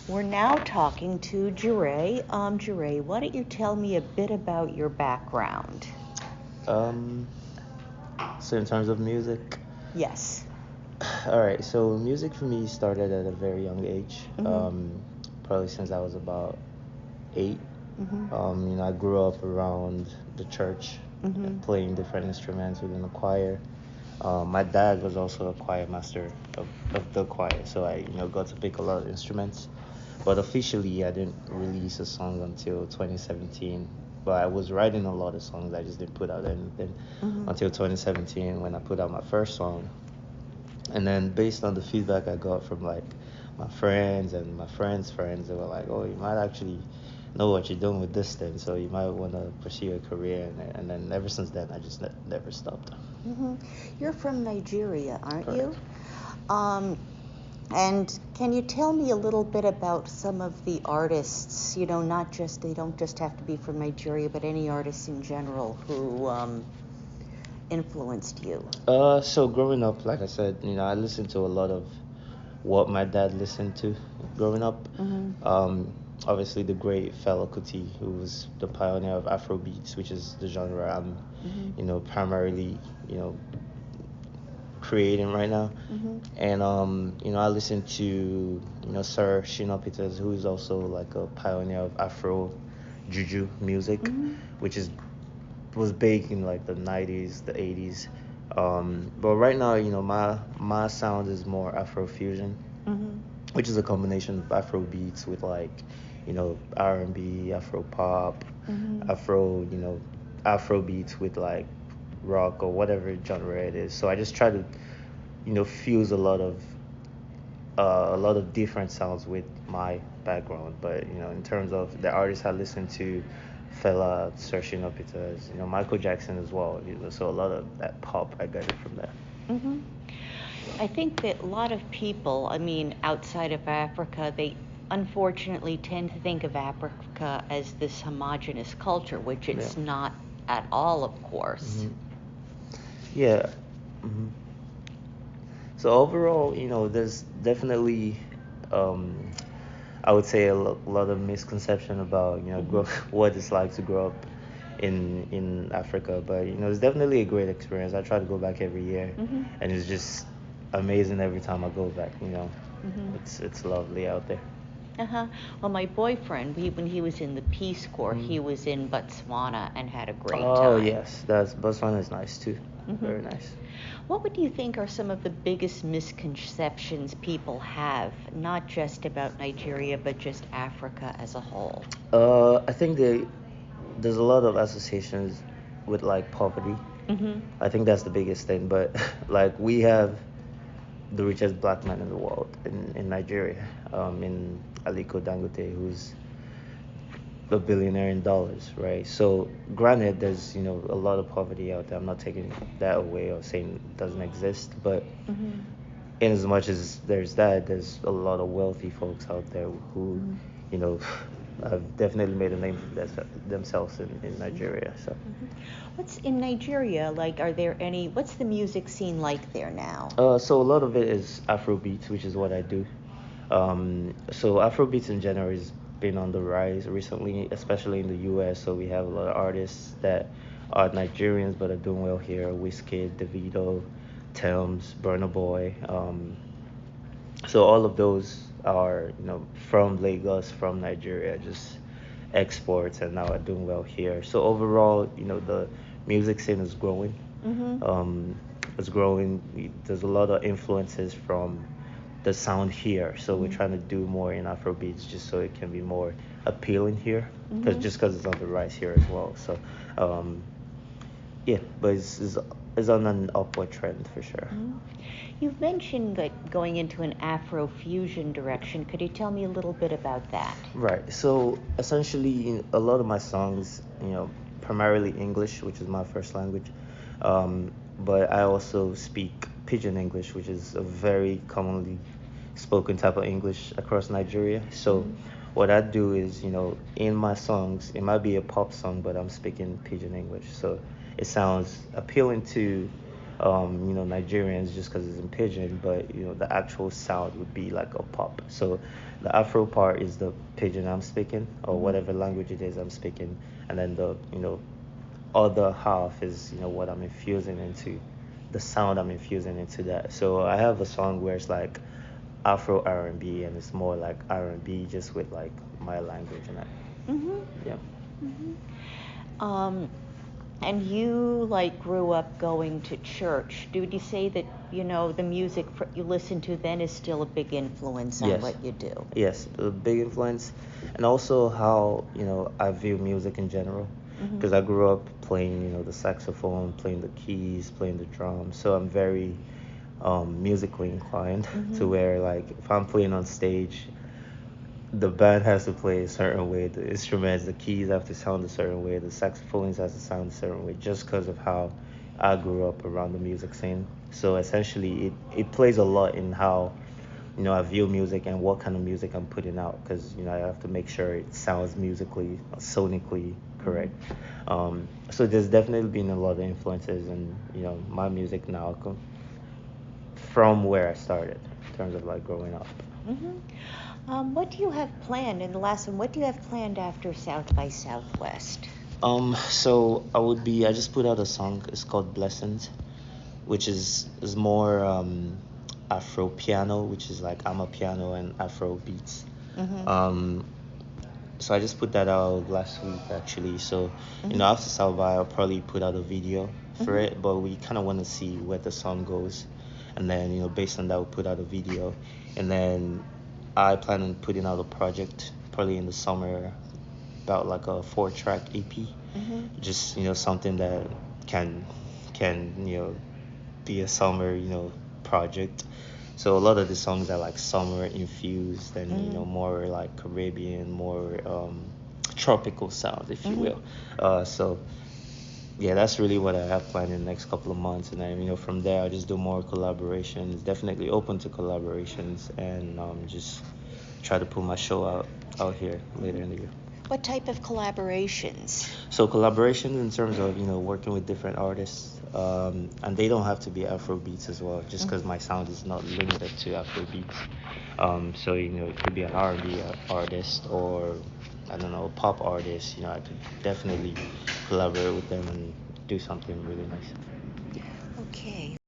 We're now talking to Jray. Jray, why don't you tell me a bit about your background? Um, so in terms of music, Yes. all right. So music for me started at a very young age. Probably since I was about 8. I grew up around the church, playing different instruments within the choir. My dad was also a choir master of the choir, so I got to pick a lot of instruments. But officially, I didn't release a song until 2017. But I was writing a lot of songs. I just didn't put out anything until 2017 when I put out my first song. And then based on the feedback I got from like my friends and my friends' friends, they were like, "Oh, you might actually know what you're doing with this thing, so you might want to pursue a career." And then ever since then, I just never stopped. You're from Nigeria, aren't Correct. you? And can you tell me a little bit about some of the artists, they don't just have to be from Nigeria, but any artists in general who influenced you? So growing up, like I said, I listened to a lot of what my dad listened to growing up. Obviously the great Fela Kuti, who was the pioneer of Afrobeats, which is the genre I'm, primarily, creating right now. And I listen to Sir Shina Peters, who is also like a pioneer of Afro Juju music, which was big in like the 90s, the 80s. But right now, my sound is more Afro fusion, which is a combination of Afro beats with like R&B, Afro pop, Afro Afro beats with like rock or whatever genre it is. So I just try to fuse a lot of different sounds with my background. But in terms of the artists I listen to, Fela, Sergio Peters, Michael Jackson as well. So a lot of that pop, I got it from there. I think that a lot of people, outside of Africa, they unfortunately tend to think of Africa as this homogenous culture, which it's not at all, of course. Yeah. So overall, there's definitely, I would say, a lot of misconception about, what it's like to grow up in Africa. But, it's definitely a great experience. I try to go back every year, and it's just amazing every time I go back. It's lovely out there. Well, my boyfriend, when he was in the Peace Corps, he was in Botswana and had a great time. Oh yes, Botswana is nice too. Very nice. What would you think are some of the biggest misconceptions people have, not just about Nigeria, but just Africa as a whole? I think there's a lot of associations with like poverty. I think that's the biggest thing. But like we have the richest black man in the world in Nigeria, in Aliko Dangote, who's a billionaire in dollars, right? So granted, there's a lot of poverty out there. I'm not taking that away or saying it doesn't exist, but in as much as there's that, there's a lot of wealthy folks out there who have definitely made a name for themselves in Nigeria. So What's in Nigeria, like, what's the music scene like there now? so a lot of it is Afrobeats, which is what I do. So Afrobeats in general has been on the rise recently, especially in the US. So we have a lot of artists that are Nigerians but are doing well here. Wizkid, Davido, Tems, Burna Boy. So all of those are from Lagos, from Nigeria, just exports, and now are doing well here. So overall, the music scene is growing. It's growing. There's a lot of influences from the sound here, so we're trying to do more in Afrobeats just so it can be more appealing here, because it's on the rise here as well. So yeah, but it's on an upward trend for sure. You've mentioned like going into an Afro-fusion direction. Could you tell me a little bit about that? Right. So essentially, a lot of my songs, primarily English, which is my first language, but I also speak Pidgin English, which is a very commonly spoken type of English across Nigeria. So what I do is, in my songs, it might be a pop song, but I'm speaking Pidgin English. So it sounds appealing to Nigerians just because it's in pidgin, but the actual sound would be like a pop. So the Afro part is the pidgin I'm speaking, or whatever language it is I'm speaking, and then the other half is what I'm infusing into, the sound I'm infusing into that. So I have a song where it's like Afro R&B, and it's more like R&B just with like my language in it. Mhm. Yeah. Mhm. And you like grew up going to church. Would you say that the music you listen to then is still a big influence on Yes. what you do? Yes, a big influence, and also how I view music in general, because I grew up playing the saxophone, playing the keys, playing the drums, so I'm very musically inclined to where like if I'm playing on stage, the band has to play a certain way, the instruments, the keys have to sound a certain way, the saxophones has to sound a certain way, just because of how I grew up around the music scene. So essentially, it plays a lot in how I view music and what kind of music I'm putting out, because I have to make sure it sounds musically, sonically correct. So there's definitely been a lot of influences in my music now from where I started in terms of like growing up. What do you have planned in the last one? What do you have planned after South by Southwest? So I just put out a song. It's called Blessings, which is more Afro piano, which is like I'm a piano and Afro beats. So I just put that out last week actually. So after South by, I'll probably put out a video for it, but we kind of want to see where the song goes, and then based on that we'll put out a video, and then I plan on putting out a project probably in the summer, about like a 4-track EP, just something that can be a summer project. So a lot of the songs are like summer infused and more like Caribbean, more tropical sounds, if you will. So yeah, that's really what I have planned in the next couple of months, and then from there I'll just do more collaborations. Definitely open to collaborations, and just try to put my show out here later in the year. What type of collaborations? So collaborations in terms of working with different artists, and they don't have to be Afro beats as well, just because my sound is not limited to Afro beats. So it could be an R&B artist, or I don't know, a pop artist. I could definitely collaborate with them and do something really nice. Okay.